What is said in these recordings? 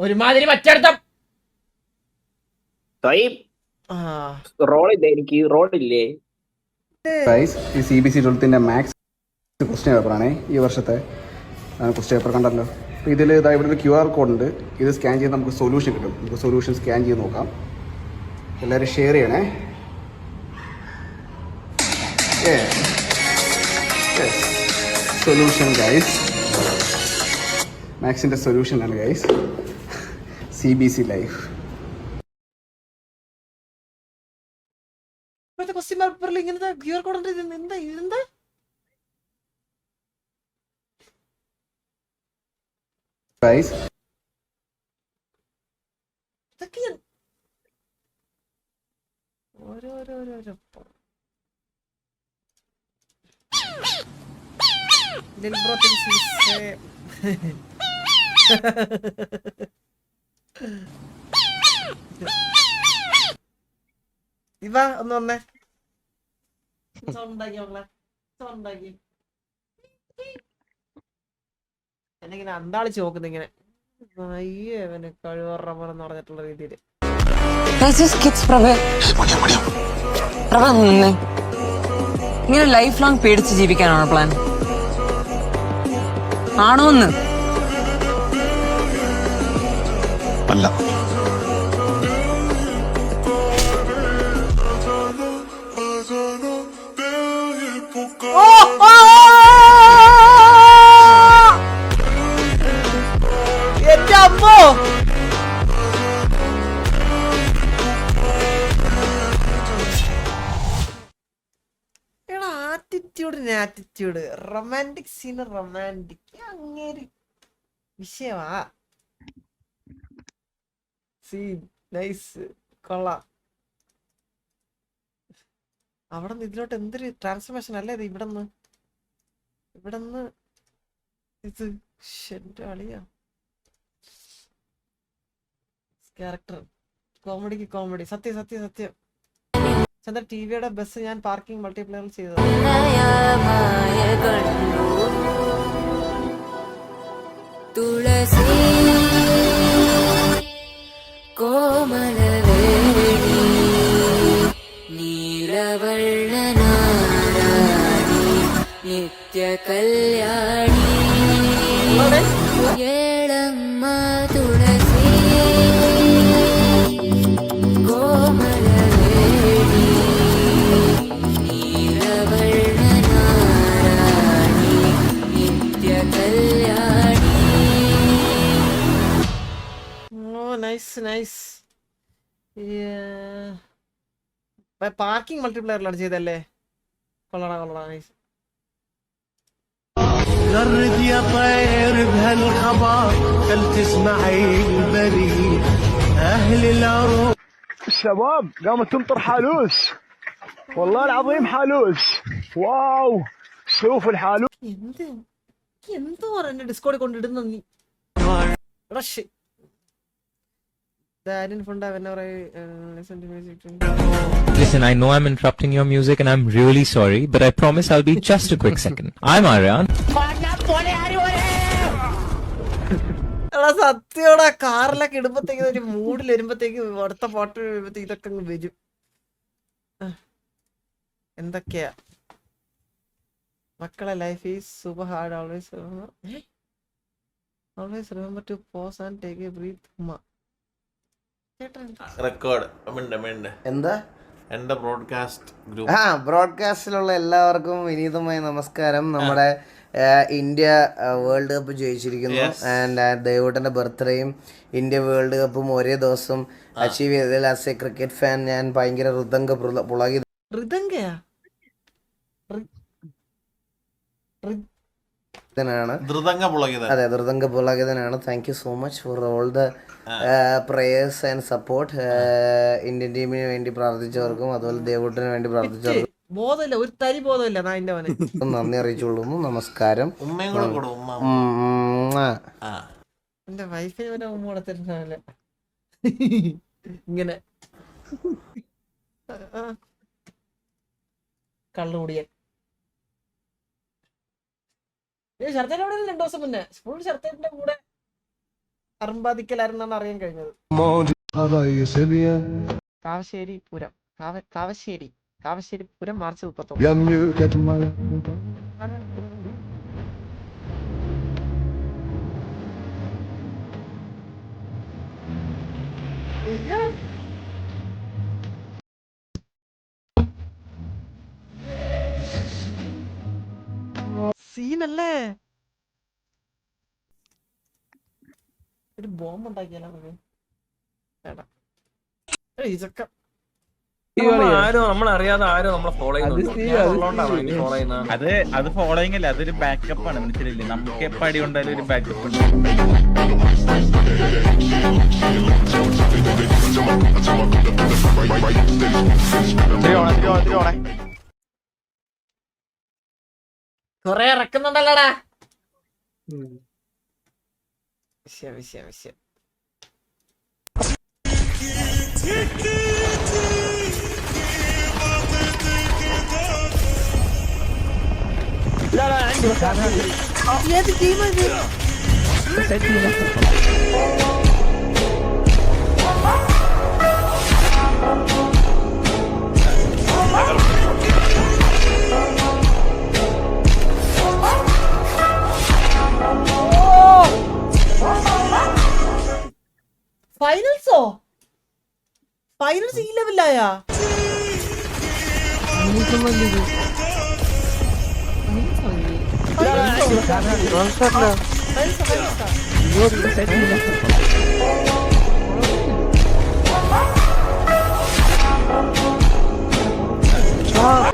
ഒരുമാതിരി മറ്റടുത്ത റോളില്ലേ, എനിക്ക് റോളില്ലേ. ഈ CBSE 12ന്റെ മാത്സ് ക്വസ്റ്റ്യൻ പേപ്പറാണേ ഈ വർഷത്തെ ക്വസ്റ്റ്യൻ പേപ്പർ കണ്ടല്ലോ. അപ്പോൾ ഇതിൽ ഇതാ ഇവിടെ ഒരു QR കോഡ് ഉണ്ട്. ഇത് സ്കാൻ ചെയ്ത് നമുക്ക് സൊല്യൂഷൻ കിട്ടും. നമുക്ക് സൊല്യൂഷൻ സ്കാൻ ചെയ്ത് നോക്കാം. എല്ലാവരും ഷെയർ ചെയ്യണേ. സൊല്യൂഷൻ ഗൈസ്, മാത്സിൻ്റെ സൊല്യൂഷൻ ആണ് ഗൈസ്. CBSE life. ക്വസ്റ്റ്യൻ പേപ്പറിൽ ഇങ്ങനത്തെ QR കോഡ് ഉണ്ട്. എന്താ ഇതെന്താ? ഗൈസ് ഓരോരോ Lil bro thinks he's ഇവ ഒന്ന് വന്നേ. എന്നിങ്ങനെ അന്താളിച്ച് നോക്കുന്ന ഇങ്ങനെ അയ്യവന് കഴിവറമെന്ന് പറഞ്ഞിട്ടുള്ള രീതിയില്. ഇങ്ങനെ ലൈഫ് ലോങ് പേടിച്ച് ജീവിക്കാനാണോ പ്ലാൻ? ആണോന്ന്? അല്ല. ആറ്റിറ്റ്യൂഡ് റൊമാൻറ്റിക് സീന് റൊമാൻറ്റിക് അങ്ങേര് വിഷയമാ. സീൻ നൈസ് കൊള്ളാം. അവിടെ നിന്ന് ഇതിലോട്ട് എന്തൊരു ട്രാൻസ്ഫർമേഷൻ അല്ലേ ഇത്. ഇവിടെന്ന് ഇത് എന്റെ അളിയാ. ക്യാരക്ടർ കോമഡിക്ക് കോമഡി. സത്യം ചന്ദ്ര ടിവിയുടെ ബസ് ഞാൻ പാർക്കിംഗ് മൾട്ടിപ്ലെയറിൽ ചെയ്തത്. തുളസി കോമലവേണി നീലവർണ്ണനാരാണി നിത്യ കല്യാണി ഏളമ്മ തുളസി കോമലവേണി നീലവർണ്ണനാരാണി നിത്യ കല്യാണി. നൈസ്. പാർക്കിംഗ് മൾട്ടിപ്ലെയറിലാണ് ചെയ്തല്ലേ. കൊള്ളടാ നൈസ്. غرد يا طير بهالخبر خل تسمعي البريد اهل العروس الشباب قامت تمطر حالوس والله العظيم حالوس واو شوف الحالوس. എന്തോ എന്നെ ഡിസ്കോഡിൽ കൊണ്ടിടുന്ന നീ. Listen, I know I'm interrupting your music and I'm really sorry, but I promise I'll be just a quick second. I'm Aryan. സത്യോടാ കാറിലൊക്കെ ഇടുമ്പത്തേക്ക് ഒരു മൂഡിൽ വരുമ്പത്തേക്ക് അടുത്ത പാട്ട് വരുമ്പത്തേക്ക് ഇതൊക്കെ വരും. എന്തൊക്കെയാ മക്കളെ. Life is super hard. Always remember to pause and take a breath. Record എന്താ എന്റെ broadcast group. ബ്രോഡ്കാസ്റ്റിലുള്ള എല്ലാവർക്കും വിനീതമായ നമസ്കാരം. നമ്മുടെ ഇന്ത്യ വേൾഡ് കപ്പ് ജയിച്ചിരിക്കുന്നു. ആൻഡ് ദേവൂട്ടന്റെ ബർത്ത്ഡേയും ഇന്ത്യ വേൾഡ് കപ്പും ഒരേ ദിവസം അച്ചീവ് ചെയ്തതിൽ ആസ് എ ക്രിക്കറ്റ് ഫാൻ ഞാൻ ഭയങ്കര ഹൃദംഗ പുളകി. അതെ, ഹൃദംഗ പുളകിതനാണ്. Thank you so much for all the prayers and support. Indian ടീമിന് വേണ്ടി പ്രാർത്ഥിച്ചവർക്കും അതുപോലെ ദേവൂട്ടിന് വേണ്ടി പ്രാർത്ഥിച്ചവർക്കും നന്ദി അറിയിച്ചുകൊള്ളുന്നു. നമസ്കാരം. എന്റെ വൈഫിന് ഉമ്മ കൊടുത്തിട്ടുണ്ടാവില്ല ഇങ്ങനെ. കള്ളുകൂടിയൻ ശരത്തേന്റെ കൂടെ 2 ദിവസം മുന്നേ ഫുൾ ശരത്തേന്റെ കൂടെ അറുമ്പാദിക്കലായിരുന്നാണ് അറിയാൻ കഴിഞ്ഞത്. കാവശ്ശേരി പൂരം കാവശ്ശേരി പൂരം മാർച്ച് 31. സീനല്ലേ? ഒരു ബോംബ് ഉണ്ടാക്കിയാലോ നമുക്ക്? വേണ്ട. ഇതൊക്കെ നമ്മളറിയാതെ ആരോ നമ്മളെ ഫോളോ ചെയ്യുന്നുണ്ട്. അത് ഫോളോയിങ് അല്ല, അതൊരു ബാക്കപ്പ് ആണ്. മനസ്സിലില്ലേ, നമുക്ക് എപ്പോ അടി ഉണ്ടായാലും ഒരു ബാക്കപ്പ് ഉണ്ട്. കൊറേ ഇറക്കുന്നുണ്ടല്ലോടാ. വിഷയം ഏത് ടീമാ ഇത്? ഫൈനൽസ് ഈ ലെവലായാ?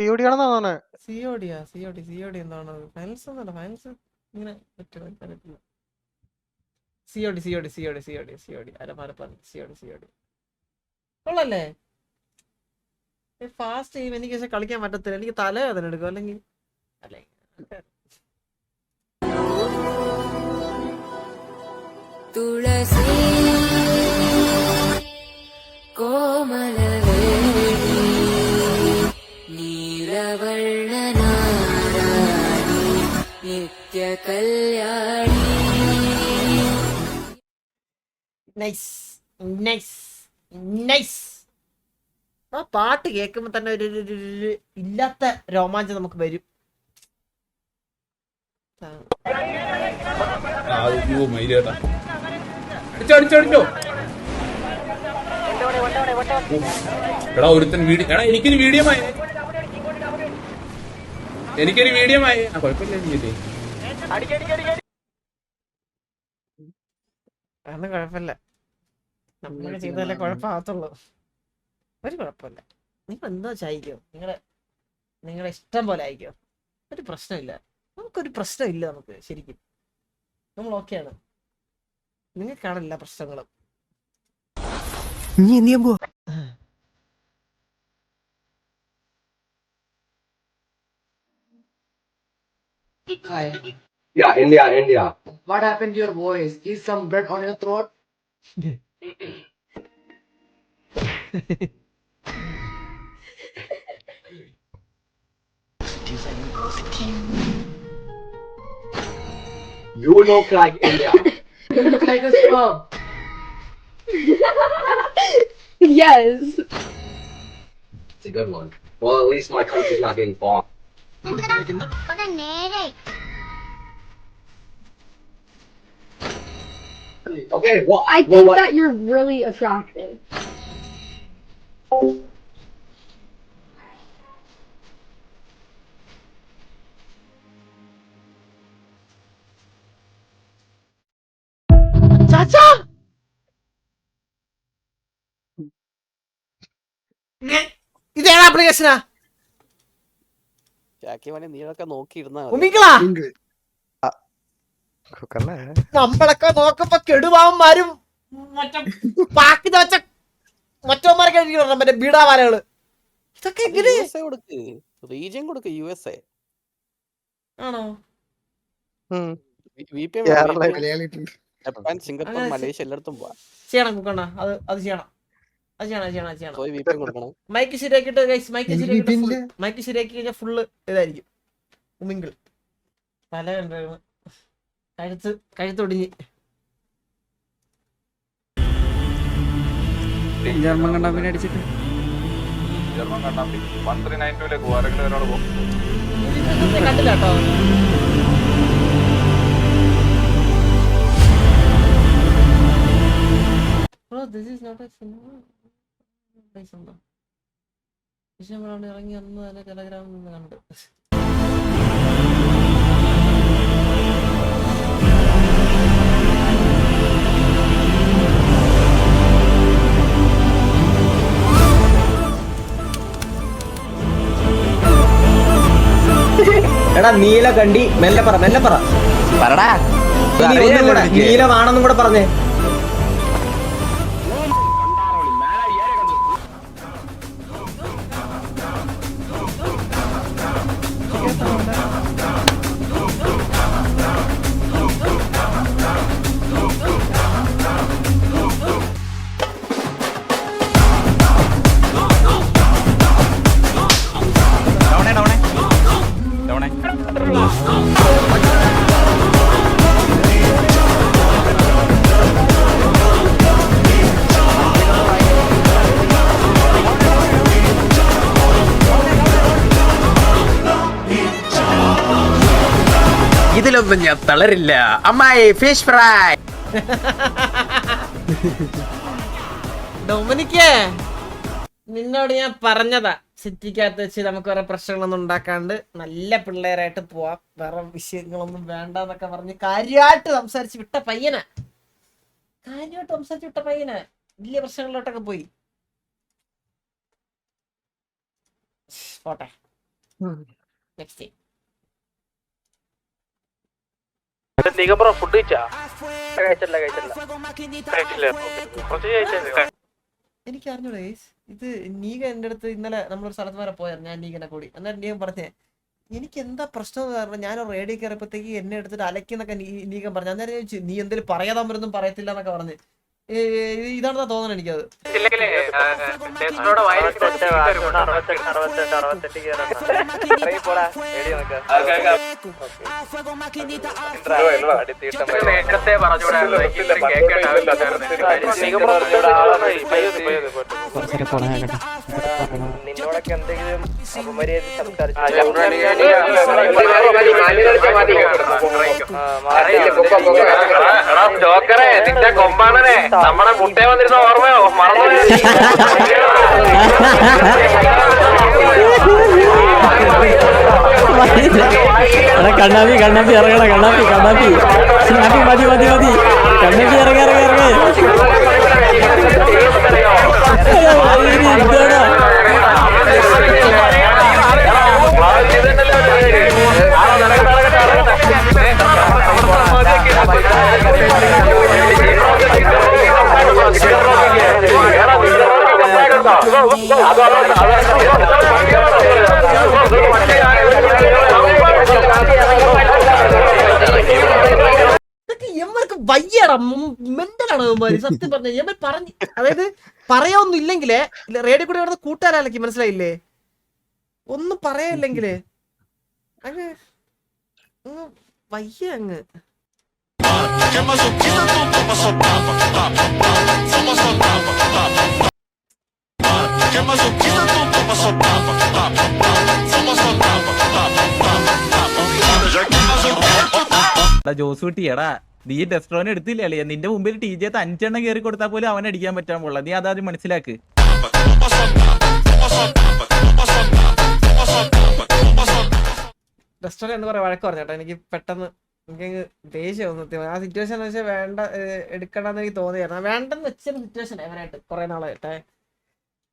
സിഒഡി എന്താണ് ഫൈനൽസ്? ഒന്നല്ല ഫൈനൽസ് ഇങ്ങനെ സിഒഡി അരമാരപ്പാൻ സിഒഡി കൊള്ളല്ലേ? ഫാസ്റ്റ് ഗെയിം എനിക്ക് പക്ഷെ കളിക്കാൻ പറ്റത്തില്ല. എനിക്ക് തലവേദന എടുക്കും അല്ലെങ്കിൽ തുളസി കോമലവേണി നീലവർണ്ണനാരാണി നിത്യകല്യാണി. നൈസ്. ആ പാട്ട് കേൾക്കുമ്പോ തന്നെ ഒരു ഇല്ലാത്ത രോമാഞ്ചം നമുക്ക് വരും. ഒരുത്തൻ എനിക്കൊരു വീഡിയോ കുഴപ്പമില്ല. അതൊന്നും കുഴപ്പമില്ല, നമ്മളൊക്കെ ചെയ്താലേ കുഴപ്പമാകത്തുള്ളൂ. ഒരു കുഴപ്പമില്ല. നിങ്ങൾ എന്താ വെച്ചായിക്കോ, നിങ്ങളുടെ ഇഷ്ടം പോലെ ആയിക്കോ, ഒരു പ്രശ്നമില്ല. നമുക്കൊരു പ്രശ്നമില്ല. നമുക്ക് ശരിക്കും നമ്മൾ ഓക്കെയാണ്. നിങ്ങൾക്കാണ് എല്ലാ പ്രശ്നങ്ങളും. Hi. Yeah, India. What happened to your voice? Is some blood on your throat? You look like India. You look like a sperm. Yes. It's a good one. Well, at least my country's not getting bombed. Okay, well, I think that you're really attractive. Chacha! ഇതേതാ ആപ്ലിക്കേഷനാ? നമ്മളൊക്കെ നോക്കുമ്പോ കെടുവാന്മാരും പാക്കി വെച്ച മറ്റവന്മാരൊക്കെ മറ്റേ ബീഡാവാലകള്. ഇതൊക്കെ എങ്ങനെ ആണോ? ചെയ്യണം കുക്കണ്ണ, അത് ചെയ്യണം. അത് ചെയ്യണം. മൈക്ക് ശരിയാക്കിയിട്ട് ഗൈസ്, മൈക്ക് ശരിയാക്കി കഴിഞ്ഞാൽ ഫുള്ള് ഇതായിരിക്കും. ഉമിങ്കിൾ തല കണ്ടായിരുന്നു, കഴുത്തൊടിഞ്ഞ്. ജർമ്മൻ കണ്ണാപ്പിനെ അടിച്ചിട്ട് കണ്ടില്ല കേട്ടോ. Bro, this is not a cinema. ഇറങ്ങി അന്ന് തന്നെ ടെലഗ്രാമിൽ നിന്ന് കണ്ട്. എടാ നീല കണ്ടി മെല്ലെ പറടാ. നീലമാണെന്നും കൂടെ പറഞ്ഞേ. ഇതിലൊന്നും ഞാൻ തളരില്ല അമ്മായി. Fish fry. ഡൊമിനിക്കേ, നിന്നോട് ഞാൻ പറഞ്ഞതാ സിറ്റിക്കകത്ത് വെച്ച് നമുക്ക് വേറെ പ്രശ്നങ്ങളൊന്നും ഉണ്ടാക്കാണ്ട് നല്ല പിള്ളേരായിട്ട് പോവാം, വേറെ വിഷയങ്ങളൊന്നും വേണ്ടെന്നൊക്കെ പറഞ്ഞ് കാര്യമായിട്ട് സംസാരിച്ച് വിട്ട പയ്യനാ. വലിയ പ്രശ്നങ്ങളിലോട്ടൊക്കെ പോയി. പോട്ടെ, നെക്സ്റ്റ് ടൈം. എനിക്ക് അറിഞ്ഞൂടെ ഇത് നീക എൻ്റെ അടുത്ത് ഇന്നലെ നമ്മളൊരു സ്ഥലത്ത് വരെ പോയായിരുന്നു, ഞാൻ നീകനെ കൂടി. അന്നേരം നീകൻ പറഞ്ഞേ എനിക്ക് എന്താ പ്രശ്നം എന്ന് പറഞ്ഞാൽ ഞാൻ റേഡിയോ കയറിയപ്പോഴത്തേക്ക് എന്നെ എടുത്തിട്ട് അലക്കുന്നൊക്കെ നീകൻ പറഞ്ഞു. അന്നേരം ചോദിച്ചു നീ എന്തെങ്കിലും പറയാതാൻ വരുന്നൊന്നും പറയത്തില്ല എന്നൊക്കെ പറഞ്ഞ്. ഇതാണെന്നാ തോന്നണം എനിക്കത്. നിന്നോടൊക്കെ എന്തെങ്കിലും അപമര്യാദ നിന്റെ കൊമ്പാണനെ നമ്മുടെ മുട്ടേ വന്നിരുന്ന ഓർമ്മയോ? കണ്ണാപ്പി ഇറങ്ങണ കണ്ണാപ്പി മതി കണ്ണാപ്പി ഇറങ്ങ എമ്മർക്ക് വയ്യടാ, മെന്റലാണ് സത്യം പറഞ്ഞ. എമ്മ പറഞ്ഞു, അതായത് പറയാനൊന്നും ഇല്ലെങ്കിലേ റേഡിയോ കൂടെ കിടന്ന് കൂട്ടുകാരല്ലേ, മനസ്സിലായില്ലേ? ഒന്നും പറയാനില്ലെങ്കിലേ അങ്ങ് വയ്യ അങ്ങ്. ജോസൂട്ടി എടാ, നീ ടെസ്ട്രോൺ എടുത്തില്ലേ? നിന്റെ മുമ്പിൽ TJ 5 എണ്ണം കയറി കൊടുത്താൽ പോലും അവൻ അടിക്കാൻ പറ്റാൻ പോള. നീ അതാദ്യം മനസ്സിലാക്ക്. ടെസ്ട്രോൺ എന്ന് പറയാൻ വഴക്ക് പറഞ്ഞേട്ടാ. എനിക്ക് പെട്ടെന്ന് എനിക്കങ്ങ് ദേഷ്യം സത്യം. ആ സിറ്റുവേഷൻ വെച്ചാൽ വേണ്ട എടുക്കണ്ടെന്ന് എനിക്ക് തോന്നിയായിരുന്നു. വേണ്ടെന്ന് വെച്ചൊരു സിറ്റുവേഷൻ അവനായിട്ട് കുറെ നാളായിട്ടെ.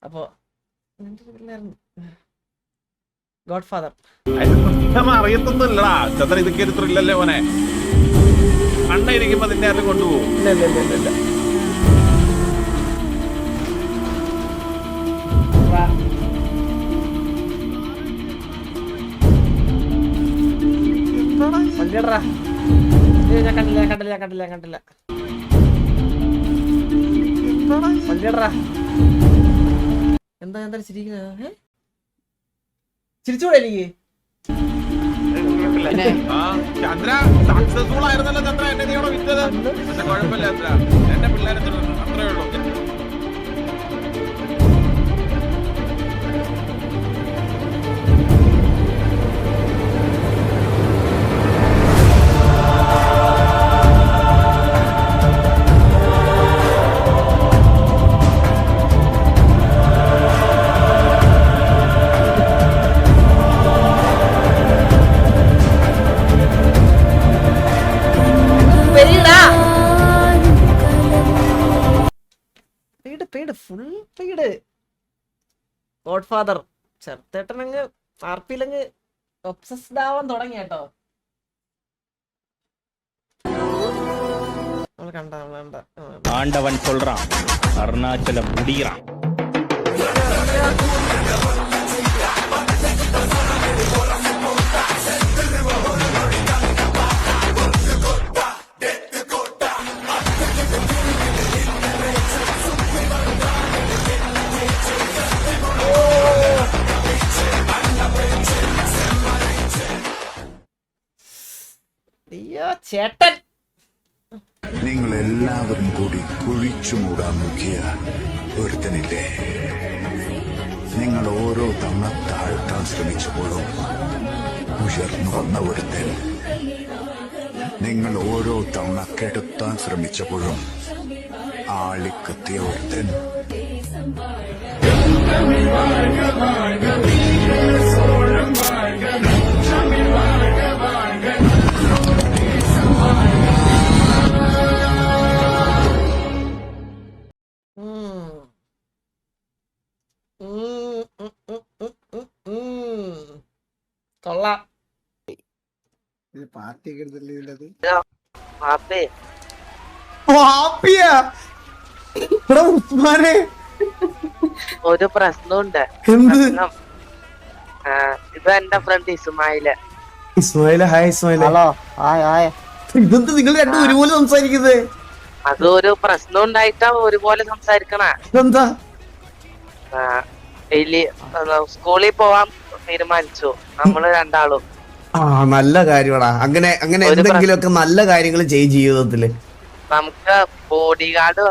അപ്പൊ ഗോഡ് ഫാദർ അറിയത്തൊന്നുമില്ലടാ ചന്ദ്ര. ഇതൊക്കെ ഒരു ത്രില്ലല്ലേ മോനെ? കണ്ണയിരിക്കുമ്പോ നിന്നെ ആരും കൊണ്ടുപോകും. ഇല്ല. ഞാൻ കണ്ടില്ല. എന്താ എന്തായാലും ചിരിക്കുന്നത്? ചിരിച്ചുകൂടെ എനിക്ക്? ചന്ദ്ര സക്സസ്ഫുൾ ആയിരുന്നല്ലോ ചന്ദ്ര, എന്നെ നീ അവിടെ വിറ്റത്. പക്ഷെ കുഴപ്പമില്ല ചന്ദ്ര, എന്റെ പിള്ളേരെ അത്രേ ഉള്ളൂ. Full paid. ഗോഡ് ഫാദർ ചെറുത്തേട്ടനങ്ങ് ആർപിയിലങ്ങ് ഒബ്സസ്ഡ് ആവാൻ തുടങ്ങി കേട്ടോ. നമ്മൾ കണ്ട ആണ്ടവൻ சொல்றான் അരുണാചലം മുടിയറാൻ. അയ്യോ ചേട്ടൻ, നിങ്ങൾ എല്ലാവരും കൂടി കുഴിച്ചു മൂടാൻ നോക്കിയ ഒരുത്തനില്ലേ? നിങ്ങൾ ഓരോ തവണ താഴ്ത്താൻ ശ്രമിച്ചപ്പോഴും ഉയർന്നു വന്ന ഒരുത്തൻ. നിങ്ങൾ ഓരോ തവണ കെടുത്താൻ ശ്രമിച്ചപ്പോഴും ആളിക്കത്തിയ ഒരുത്തൻ. കൊള്ളാം. ഒരു പ്രശ്നമുണ്ട്. ഇത് എന്റെ friend Ismail. Hi Ismail. Hello ഇതെന്ത് നിങ്ങൾ രണ്ടും ഒരുപോലെ സംസാരിക്കുന്നത്? അത് ഒരു പ്രശ്നം ഉണ്ടായിട്ടാ ഒരുപോലെ സംസാരിക്കണ. എന്താ? ഡെയിലി സ്കൂളിൽ പോവാൻ തീരുമാനിച്ചു നമ്മള് രണ്ടാളും. നല്ല കാര്യമാടാ. അങ്ങനെ എന്തെങ്കിലുമൊക്കെ നല്ല കാര്യങ്ങൾ ചെയ്യും ജീവിതത്തില്. നമുക്ക് ബോഡി ഗാർഡ്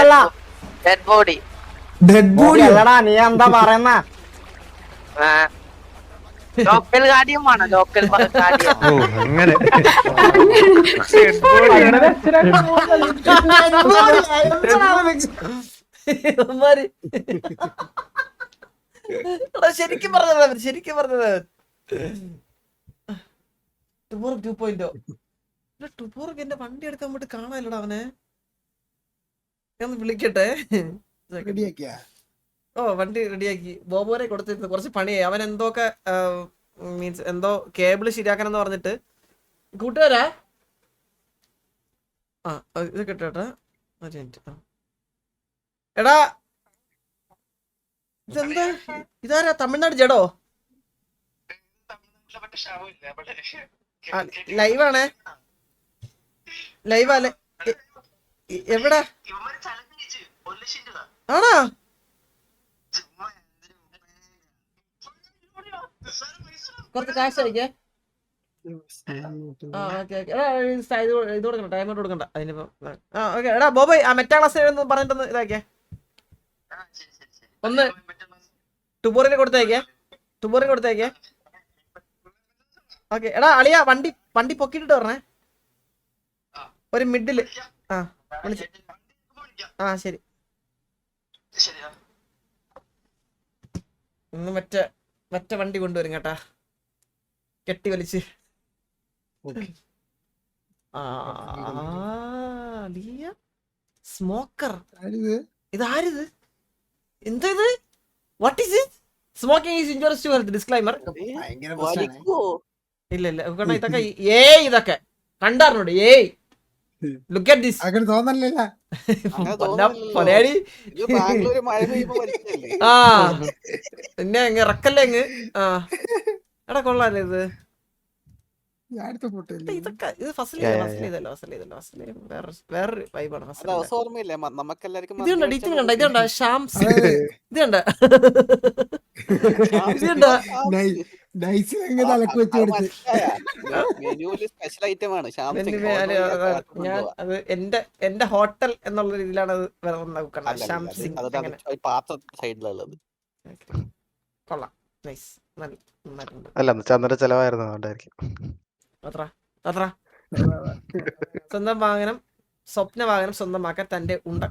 അല്ല, ഡെഡ് ബോഡി. അല്ലടാ, നീ എന്താ പറയുന്ന? ലോക്കൽ ഗാർഡിയം വേണം, ലോക്കൽ ഗാർഡിയം. അങ്ങനെ ശരിക്കും പറഞ്ഞത്, ശരിക്കും പറഞ്ഞത്. ടുബോർക്ക് 2.0. ടുബോർക്ക് എന്റെ വണ്ടി എടുക്കാൻ വേണ്ടി കാണാനില്ലടാ അവനെ. ഞാൻ വിളിക്കട്ടെ. ഓ വണ്ടി റെഡിയാക്കി ബോബോരെ കൊടുത്തിരുന്നു. കുറച്ച് പണിയായി. അവൻ എന്തൊക്കെ മീൻസ് എന്തോ കേബിള് ശരിയാക്കാനെന്ന് പറഞ്ഞിട്ട്. കൂട്ടുകാരാ ഇത് കിട്ടേട്ടാ ഒരു മിനിറ്റ്. എടാ ഇതെന്താ? ഇതാരാ? തമിഴ്നാട് ജഡോ ലൈവാണേ. ലൈവാ? എവിടാ? ആണോ? കുറച്ച് കാശ് അയക്കേ. ഇത് കൊടുക്കണ്ട, ടൈം കൊടുക്കണ്ട അതിനിപ്പോ. ഓക്കെ എടാ ബോബോയ്, ആ മെറ്റാ ക്ലാസ് പറഞ്ഞിട്ടൊന്ന് ഇതാക്കിയേ. ഒന്ന് ടുബോറിന് കൊടുത്തേക്കേ. ഓക്കെ എടാ അളിയാ, വണ്ടി പൊക്കിട്ടിട്ട് പറഞ്ഞേ ഒരു മിഡില്. വിളിച്ചു. ശരി. ഇന്ന് മറ്റേ വണ്ടി കൊണ്ടുവരും കേട്ടാ, കെട്ടി വലിച്ച്. സ്മോക്കർ. ഇതാരിത്? എന്താ ഇത്? What is it? Smoking is injurious to health. Disclaimer. ഇല്ല ഇതൊക്കെ ഇതൊക്കെ കണ്ടാറിനോട്. Look at this. അങ്ങനെ തോന്നല്ല. പിന്നെ ഇറക്കല്ലേ എടാ കൊള്ളാല്ലേ ഇത്? ഇതൊക്കെ ഇത് ഫസ്റ്റ് വേറൊരു വൈബാണ് ഫസ്റ്റ്. ഇത് കണ്ട ഡിറ്റിന് കണ്ട ഇത് കണ്ട ശ്യാം ഇത് കണ്ട ഇത് കണ്ട ഞാൻ അത് എന്റെ ഹോട്ടൽ എന്നുള്ള രീതിയിലാണ് അത് നോക്കണം. ശ്യാം സിംഗ് കൊള്ളാം, നൈസ്, നന്നായിട്ടുണ്ട്. അല്ല ചന്ദ്ര ചെലവായിരുന്നു അതുകൊണ്ടായിരിക്കും. അത്ര സ്വന്തം വാഹനം സ്വപ്ന വാഹനം സ്വന്തമാക്കാൻ തന്റെ ഉണ്ട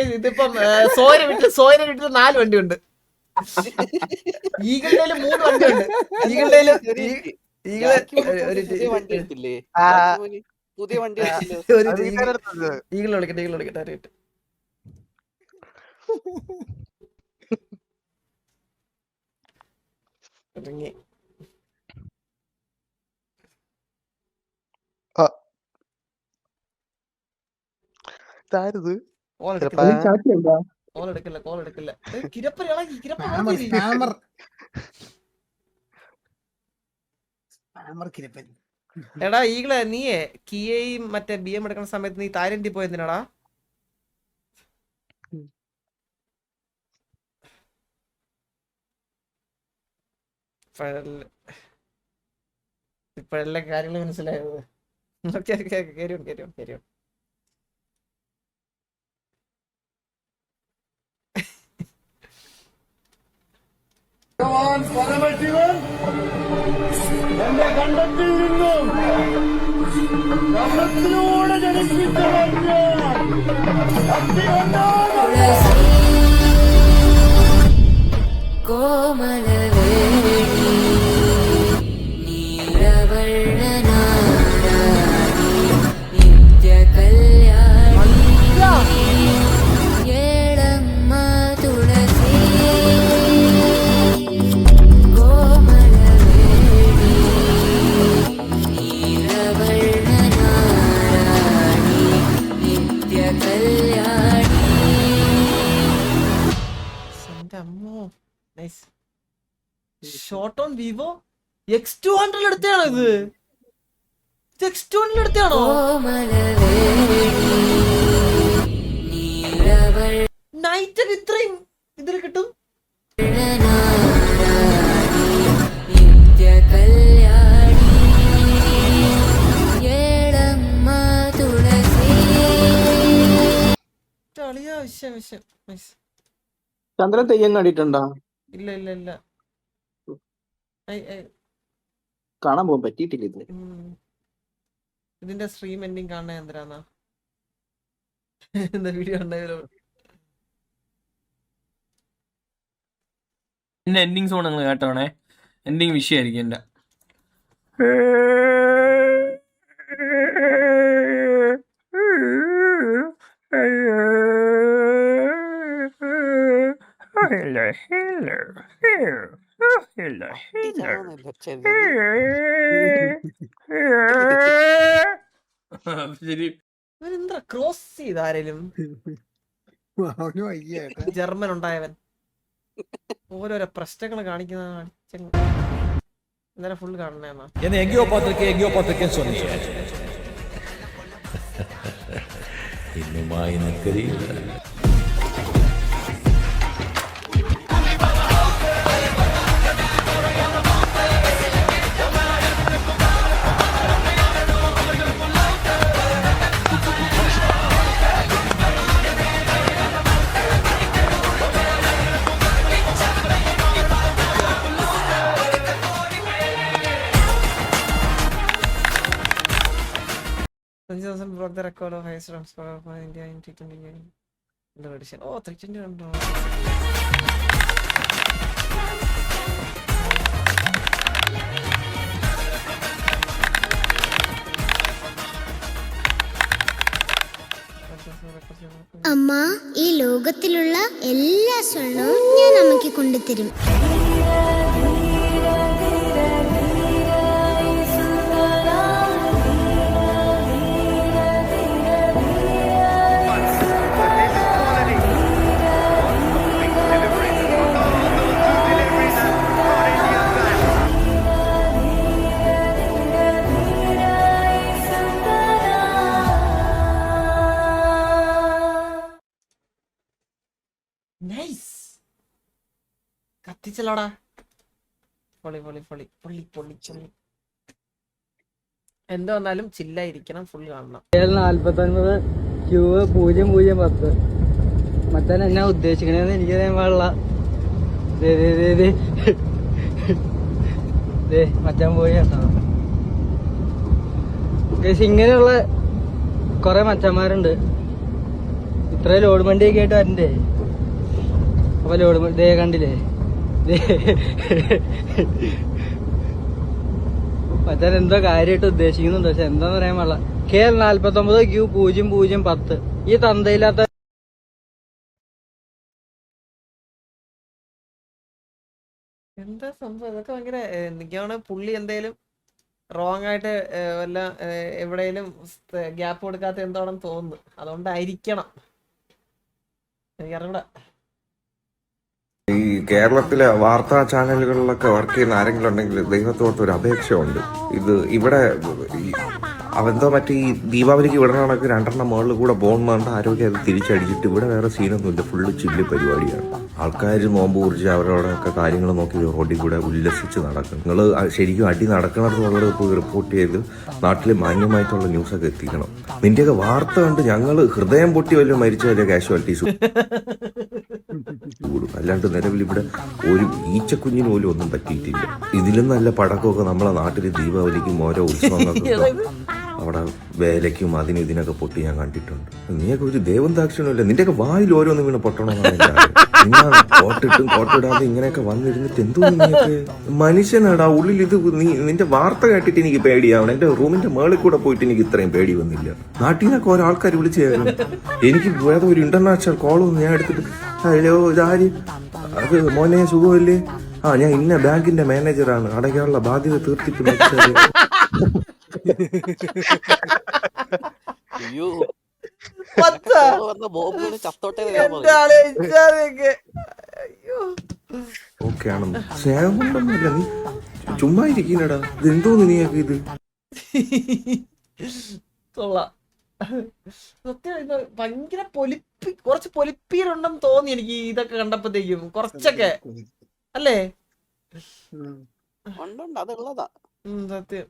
ഇതിപ്പം സോയന വീട്ടിൽ 4 വണ്ടിയുണ്ട്. ഈകളുടെ 3 വണ്ടിയുണ്ട്. ഈകളുടെ ഈകളെ വിളിക്കട്ടെ അറിയട്ടെ. കോൾ എടുക്കില്ല. എടാ ഈകളെ നീയേ കിയയും മറ്റേ BM എടുക്കുന്ന സമയത്ത് നീ തായ്ലൻഡിൽ പോയെന്തിനാടാ? ഇപ്പഴെല്ലാ കാര്യങ്ങൾ മനസ്സിലായത്. കേറി എന്റെ കണ്ടത്തിൽ നിന്നും കണ്ടത്തിലൂടെ ഷോട്ട് ഓൺ വിവോ X200 എടുത്താണോ ഇത്? X200 എടുത്താണോ? നൈറ്റ് ഇത്രയും ഇതിൽ കിട്ടും. ചന്ദ്രൻ തെയ്യം കണ്ടിട്ടുണ്ടോ? ഇല്ല കാണാൻ പോകാൻ പറ്റിയിട്ടില്ല. ഇതിന്റെ സ്ട്രീം എൻഡിങ് കാണാൻ എന്തിനാ എന്താ വീഡിയോ ഉണ്ടായാലോ? എന്റെ എൻഡിങ് സോൺ നിങ്ങൾ കേട്ടോണേ, എൻഡിങ് വിഷയമായിരിക്കും എന്റെ. എന്താ ക്രോസ് ചെയ്ത ആരേലും? ജർമ്മൻ ഉണ്ടായവൻ ഓരോരോ പ്രശ്നങ്ങൾ കാണിക്കുന്നതാണ്. ഇന്നലെ full കാണണേന്നാ. ഇന്നുമായി നിൽക്കുകയില്ല. Broke the record of highest run scorer for India in T20 game. The edition. Oh, 320 run. അമ്മ, ഈ ലോകത്തിലുള്ള എല്ലാ സ്വർണവും ഞാൻ അമ്മയ്ക്ക് കൊണ്ടുതരും. കത്തിച്ചല്ലോടാ. പൊളി പൊളി പൊളി പൊളി പൊളി പൊളി. എന്ത് വന്നാലും ചില്ലായിരിക്കണം, ഫുൾ കാണണം. 49 Q 0010. മച്ചാൻ എന്നാ ഉദ്ദേശിക്കണേന്ന് എനിക്കറിയാൻ പാടില്ല. മച്ചാൻ പോയി കേട്ടോ. ഇങ്ങനെയുള്ള കൊറേ മച്ചന്മാരുണ്ട്. ഇത്ര ലോഡ് വണ്ടിയൊക്കെ ആയിട്ട് വരണ്ടേ. അപ്പൊ ലോഡ് വണ്ടി കണ്ടില്ലേ, മച്ചാൻ എന്തോ കാര്യമായിട്ട് ഉദ്ദേശിക്കുന്നുണ്ട്. പക്ഷെ എന്താന്ന് പറയാൻ പാടില്ല. KL 49 Q 0010. ഈ തന്തയില്ലാത്ത എന്താ സംഭവം? ഇതൊക്കെ ഭയങ്കര എനിക്കാണ്. പുള്ളി എന്തേലും റോങ് ആയിട്ട് വല്ല എവിടെയെങ്കിലും ഗ്യാപ്പ് കൊടുക്കാത്ത എന്താണെന്ന് തോന്നുന്നു. അതുകൊണ്ടായിരിക്കണം, എനിക്കറിഞ്ഞൂടാ. ഈ കേരളത്തിലെ വാർത്താ ചാനലുകളിലൊക്കെ വർക്ക് ചെയ്യുന്ന ആരെങ്കിലും ഉണ്ടെങ്കിൽ ദൈവത്തോടത്ത് ഒരു അപേക്ഷയുണ്ട്. ഇത് ഇവിടെ അവെന്തോ മറ്റേ ഈ ദീപാവലിക്ക് വിടണക്ക് 2 മുകളിൽ കൂടെ പോകുന്നുണ്ട്. ആരോഗ്യം അത് തിരിച്ചടിച്ചിട്ട് ഇവിടെ വേറെ സീനൊന്നുമില്ല, ഫുള്ള് ചില്ല് പരിപാടിയാണ്. ആൾക്കാർ നോമ്പ് കുറിച്ച് അവരോടൊക്കെ കാര്യങ്ങൾ നോക്കി റോഡിൽ കൂടെ ഉല്ലസിച്ച് നടക്കും. നിങ്ങൾ ശരിക്കും അടി നടക്കണത് പോയി റിപ്പോർട്ട് ചെയ്ത് നാട്ടിൽ മാന്യമായിട്ടുള്ള ന്യൂസൊക്കെ എത്തിക്കണം. നിന്റെയൊക്കെ വാർത്ത കണ്ട് ഞങ്ങൾ ഹൃദയം പൊട്ടി വല്ല മരിച്ച വല്ല കാഷ്വാലിറ്റീസ് കൂടും. അല്ലാണ്ട് നിലവിൽ ഇവിടെ ഒരു ഈച്ചക്കുഞ്ഞിന് പോലും ഒന്നും പറ്റിയിട്ടില്ല. ഇതിലും നല്ല പടക്കമൊക്കെ നമ്മളെ നാട്ടിൽ ദീപാവലിക്കും ഓരോ ഉത്സവങ്ങൾക്കും അവിടെ വേലയ്ക്കും അതിനും ഇതിനൊക്കെ പൊട്ടി ഞാൻ കണ്ടിട്ടുണ്ട്. നീയൊക്കെ ഒരു ദൈവം ദാക്ഷിണ്യമില്ല. നിന്റെയൊക്കെ വായിൽ ഓരോന്നും വീണ് പൊട്ടണമെന്നാണ്. കോട്ടിട്ടും കോട്ടിടാതെ ഇങ്ങനെയൊക്കെ വന്നിരുന്നിട്ട് എന്തോ നീയൊക്കെ മനുഷ്യനാടാ ഉള്ളിൽ. ഇത് നിന്റെ വാർത്ത കേട്ടിട്ട് എനിക്ക് പേടിയാവണം. എന്റെ റൂമിന്റെ മേളിൽ കൂടെ പോയിട്ട് എനിക്ക് ഇത്രയും പേടി വന്നില്ല. നാട്ടിൽ നിന്നൊക്കെ ഓരോ ആൾക്കാർ വിളിച്ചു കേൾക്കണം. എനിക്ക് വേറെ ഒരു ഇന്റർനാഷണൽ കോളൊന്നും ഞാൻ എടുത്തിട്ട് ഹലോ ഇതാര്, അത് മോനെ സുഖമല്ലേ, ഞാൻ ഇന്ന ബാങ്കിന്റെ മാനേജറാണ്, അടയ്ക്കാനുള്ള ബാധ്യത തീർത്തിട്ട് മരിച്ചത്. ഓക്കെ ആണെന്ന് സ്നേഹം കൊണ്ടൊന്നുമില്ല. നീ ചുമ്മാ ഇരിക്കുന്നടാ. ഇതെന്തോന്ന് നീയൊക്കെ ഇത്? സത്യം ഇത് ഭയങ്കര കുറച്ച് പൊലിപ്പീരുണ്ടെന്ന് തോന്നി എനിക്ക് ഇതൊക്കെ കണ്ടപ്പോഴത്തേക്കും. കുറച്ചൊക്കെ അല്ലേ? സത്യം.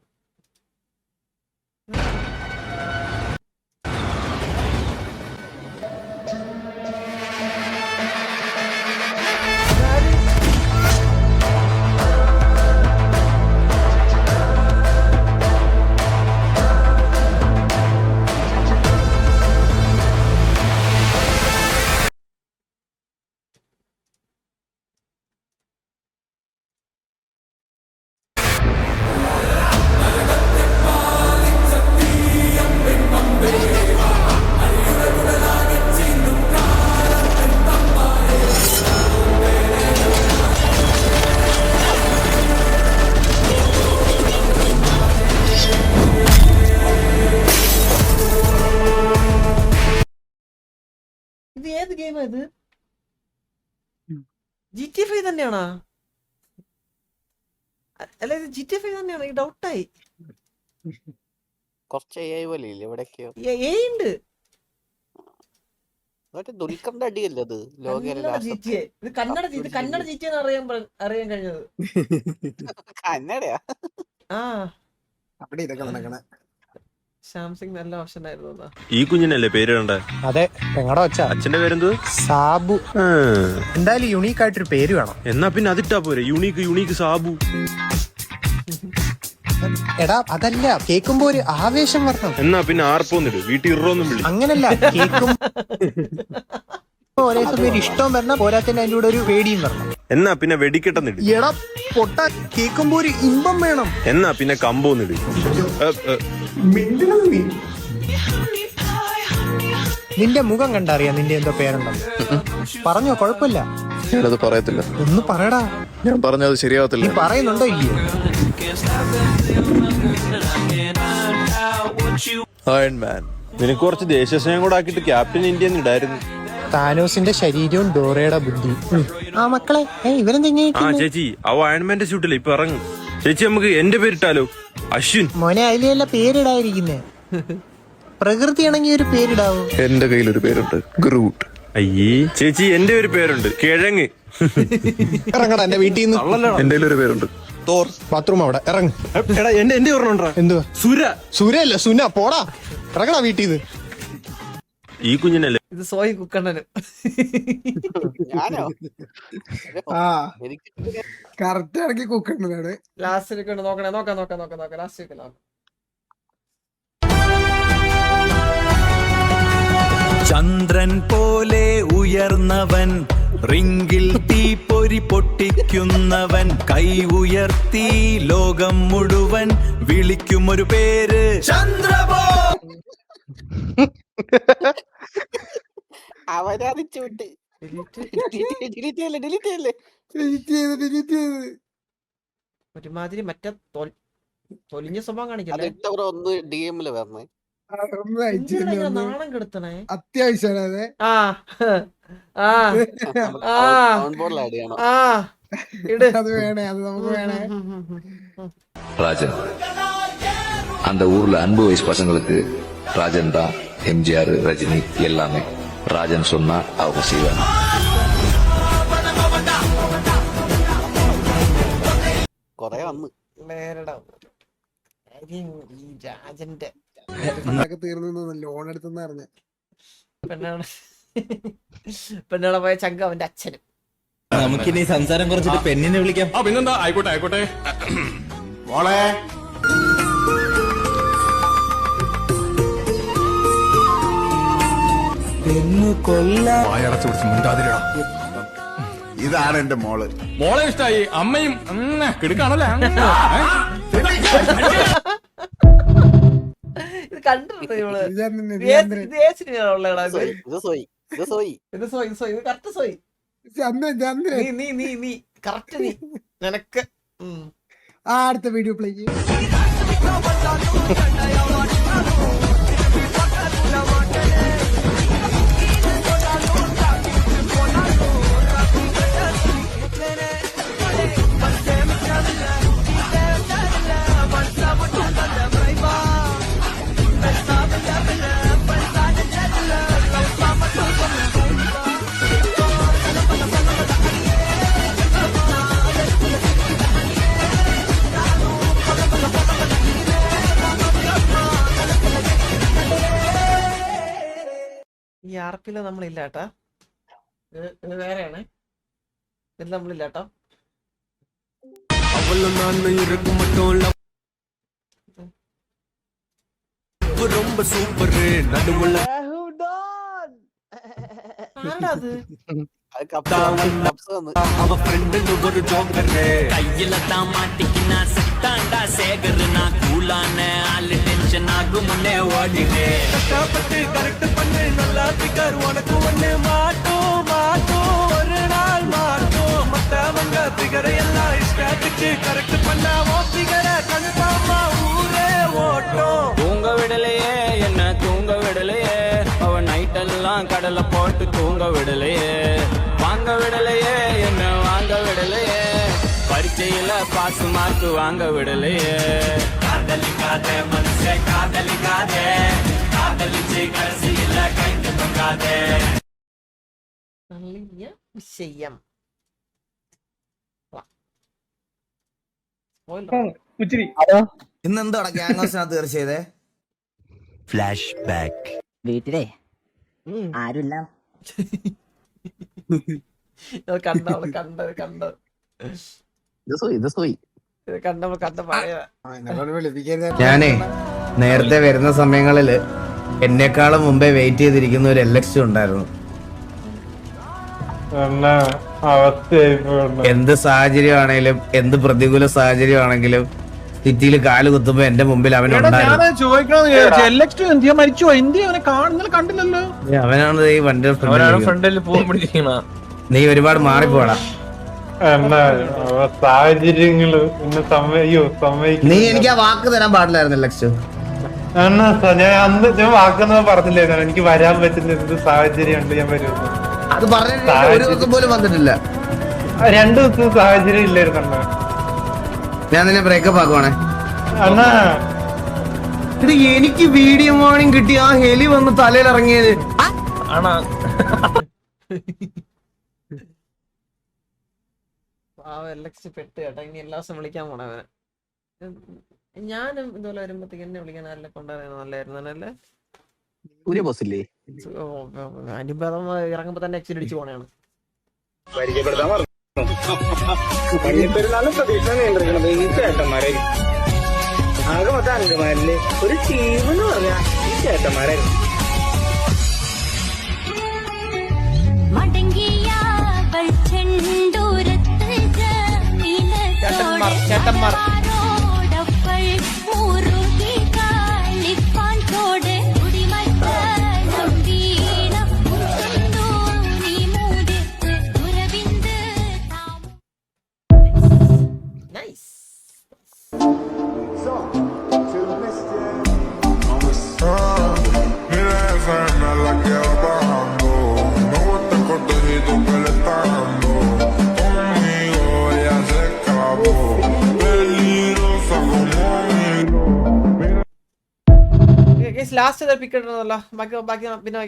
ഇത് ഏത് ഗെയിമാ ഇത്? GTA 5 തന്നെയാണോ? അല്ല ഇത് GTA 5 തന്നെയാണോ? ഈ ഡൗട്ടായി. കുറച്ച് AI പോലെ ഇല്ലേ ഇവിടെയൊക്കെയോ? ഉണ്ട്. ദുൽഖറിന്റെ അടിയല്ലേ അത്? ഇത് കന്നഡ GTA അറിയാൻ കഴിഞ്ഞത്. കന്നഡയാ? അവിടെ ഇതൊക്കെ നടക്കണ. സാംസങ് നല്ല ഓപ്ഷൻ ആയിരുന്നു. ഈ കുഞ്ഞിനല്ലേ പേര് കണ്ടേ? അതെ, പെങ്ങടെ ഒച്ച. അച്ഛന്റെ പേരെന്ത്? സാബു. എന്തായാലും യുണീക്ക് ആയിട്ടൊരു പേര് വേണം. എന്നാ പിന്നെ അതിട്ടാ പോരെ, യുണീക്ക് സാബു. എടാ അതല്ല, കേൾക്കുമ്പോ ഒരു ആവേശം വരണം. എന്നാ പിന്നെ ആർപ്പോന്നിട്ട് വീട്ടിൽ ഇറൊന്നും വിളി. അങ്ങനല്ല, കേൾക്കും ഒരേ സമയം ഇഷ്ടം വരണം, പോരാത്തിന്റെ അതിന്റെ കൂടെ ഒരു പേടിയും വരണം. എന്നാ പിന്നെ വെടിക്കെട്ടെന്നിട്. എടാ പൊട്ട, കേൾക്കുമ്പോ ഒരു ഇമ്പം വേണം. എന്നാ പിന്നെ കമ്പോന്നിട്. നിന്റെ മുഖം കണ്ടറിയാം നിന്റെ എന്തോ പേരുണ്ടെന്ന്. പറഞ്ഞോ, കുഴപ്പമില്ല. ഞാനത് പറയത്തില്ല. ഒന്ന് പറയടാ. ഞാൻ പറഞ്ഞത് ശരിയാവത്തില്ല. നീ പറയുന്നുണ്ടോ ഇല്ലയോ? അയൺ മാൻ. നിനക്ക് കുറച്ച് ദേശസ്നേഹം കൂടെ ആക്കിയിട്ട് ക്യാപ്റ്റൻ ഇന്ത്യ ഇടായിരുന്നു. താനോസിന്റെ ശരീരവും ഡോറയുടെ ബുദ്ധി. ആ മക്കളെ, ഇവരെന്തെങ്കിലും. ചേച്ചി, അവ അയൺമാന്റെ ഷൂട്ടില്ല, ഇപ്പൊ ഇറങ്ങും. ചേച്ചി നമുക്ക് എന്റെ പേരിട്ടാലോ? അശ്വിൻ. മോനെ, അതിലല്ല പേരിടാതിരിക്കുന്നേ. പ്രകൃതി ആണെങ്കിൽ ഒരു പേരിടാവോ? എന്റെ കയ്യിൽ ഒരു പേരുണ്ട്, ഗ്രൂട്ട്. അയ്യേ ചേച്ചി, എന്റെ ഒരു പേരുണ്ട്, കിഴങ്ങ്. ഇറങ്ങടാ എന്റെ വീട്ടിൽ നിന്ന്. എന്റെ ഒരു പേരുണ്ട്, തോർ. ബാത്റൂം അവിടെ. ഇറങ്ങ്. എടാ എന്റെ ഓർമ്മ എന്തുവാ? സുരല്ല സുന. പോടാ, ഇറങ്ങടാ വീട്ടിൽ നിന്ന്. ഈ കുഞ്ഞിനല്ലേ ഇത് സോയി കുക്കണ്ണനും. ഞാനോ? കറക്റ്റ് ഇറക്കി കുക്കണ്ണനാണ്. ലാസ്റ്റ് നോക്കണേ, നോക്കാം ലാസ്റ്റ് നോക്കാം. ചന്ദ്രൻ പോലെ ഉയർന്നവൻ, റിങ്കിൽ തീപ്പൊരി പൊട്ടിക്കുന്നവൻ, കൈ ഉയർത്തി ലോകം മുഴുവൻ വിളിക്കും ഒരു പേര് ചന്ദ്രബോ. അവരാധിച്ചു വിട്ട് ഒരുമാതിരി മറ്റേ തൊലിഞ്ഞ സ്വഭാവം കാണിക്കല്ലേ. ഒന്ന് DM-ല് വരണേ. നാണം കെടുത്തണേ. അത്യാവശ്യമാണ്. അത് വേണേ, അത് നമുക്ക് വേണേ. ராஜன், அந்த ஊர்ல அன்பு வயசு பசங்களுக்கு ராஜன் தான் MGR, ரஜினி எல்லாமே. ராஜன் சொன்னா அவங்க செய்வாங்க. കൊറേ വന്ന് ഈ രാജന്റെ തീർന്നു. ലോൺ എടുത്തെന്ന് അറിഞ്ഞ പെണ്ണാളെ പോയ ചങ്ക അവന്റെ അച്ഛനും. നമുക്കിനി സംസാരം കുറച്ചിട്ട് പെണ്ണിനെ വിളിക്കാം. പിന്നെന്താ, ആയിക്കോട്ടെ. മോളെ ഇതാണ് എന്റെ മോള്. മോളെ ഇഷ്ടായി. അമ്മയും കിടക്കാണല്ലേ. ഇത് കണ്ടിട്ടുണ്ട് ഇവള്. നീ കറക്റ്റ് നീ നിനക്ക്. അടുത്ത വീഡിയോ പ്ലേ ചെയ്യും. ഈ ആർപ്പില് നമ്മളില്ല കേട്ടാ. ഇത് വേറെയാണ്. ഇത് നമ്മളില്ല കേട്ടോ. ரொம்ப சூப்பர் நடுவுல அவ ஃப்ரெண்டு ஒரு ஜோக்கர் கையில தான் மாட்டிக்கினா செத்தாண்டா சேகர் நான் கூலான ஆளு டென்ஷன் ஆகும் முன்னே ஓடினே கஷ்டப்பட்டு கரெக்ட் பண்ணு நல்லா பிகர் உனக்கு ஒண்ணு மாட்டோம் ஒரு நாள் மாட்டோம் மத்தவங்க பிகர் எல்லாம் இஷ்டத்துக்கு கரெக்ட் பண்ணா ஓ பிகரை கன்ஃபார்மா ஊரே ஓட்டும். தூங்க விடலையே என்ன தூங்க விடலையே, அவன் நைட்டெல்லாம் கடலை போட்டு தூங்க விடலையே, வாங்க விடலையே என்ன வாங்க விடலையே, பரீட்சையில பாஸ் மார்க் வாங்க விடலையே. காதலிக்காதே மனசே காதலிக்காதே, காதலிச்சு கடைசியில கைக்கு தொங்காதே. വിഷയം ഇന്നെന്താ ഗ്യാങ്സിനകത്ത് കയറി ചെയ്തേ? Flash back. വീട്ടിലെ ആരുമില്ല. ഞാനേ നേരത്തെ വരുന്ന സമയങ്ങളില് എന്നെക്കാളും മുമ്പേ വെയിറ്റ് ചെയ്തിരിക്കുന്ന ഒരു LX ഉണ്ടായിരുന്നു. എന്ത് സാഹചര്യമാണെങ്കിലും എന്ത് പ്രതികൂല സാഹചര്യമാണെങ്കിലും സിറ്റിയിൽ കാല് കുത്തുമ്പോ എന്റെ മുമ്പിൽ അവനുണ്ടായിരുന്നു. അവനാണ് ഈ വണ്ടി ഫ്രണ്ടിൽ. നീ ഒരുപാട് മാറിപ്പോടാ. നീ എനിക്ക് ആ വാക്ക് തരാൻ പാടില്ലായിരുന്നു ലക്ഷ്യ. ഞാൻ വാക്കൊന്നും പറഞ്ഞില്ലായിരുന്നു. എനിക്ക് വരാൻ പറ്റുന്ന എന്ത് സാഹചര്യം ഉണ്ട് ഞാൻ വരുന്നത്. അത് പറഞ്ഞിട്ട് ഒരു ദിവസം പോലും വന്നിട്ടില്ല. 2 ദിവസം സാഹചര്യം ഇല്ലായിരുന്നു. ഞാൻ നിന്നെ ബ്രേക്കപ്പ് ആക്കുവാണേ. അണ്ണാ എനിക്ക് വീഡിയോ വാണിംഗ് കിട്ടി. ആ ഹെലി വന്ന് തലയിൽ ഇറങ്ങിയത് LX പെട്ട് കേട്ടോ. ഇനി എല്ലാ ദിവസം വിളിക്കാൻ പോണേ അവനെ. ഞാനും ഇതുപോലെ വരുമ്പോഴത്തേക്ക് എന്നെ വിളിക്കാൻ ആരെല്ലാം കൊണ്ടുവരാൻ നല്ലായിരുന്നല്ലേ. അനുഭവം ഇറങ്ങുമ്പോ തന്നെ എക്സിറ്റ് അടിച്ച് പോണേണ്. ആകെ മൊത്തം അങ്കമാരില് ഒരു ടീം എന്ന് പറഞ്ഞാൽ ഈ ചേട്ടന്മാരായിരുന്നു. ചേട്ടന്മാർ ലാസ്റ്റ് പിക്ക് ഇടണമല്ലോ. ബാക്കി പിന്നെ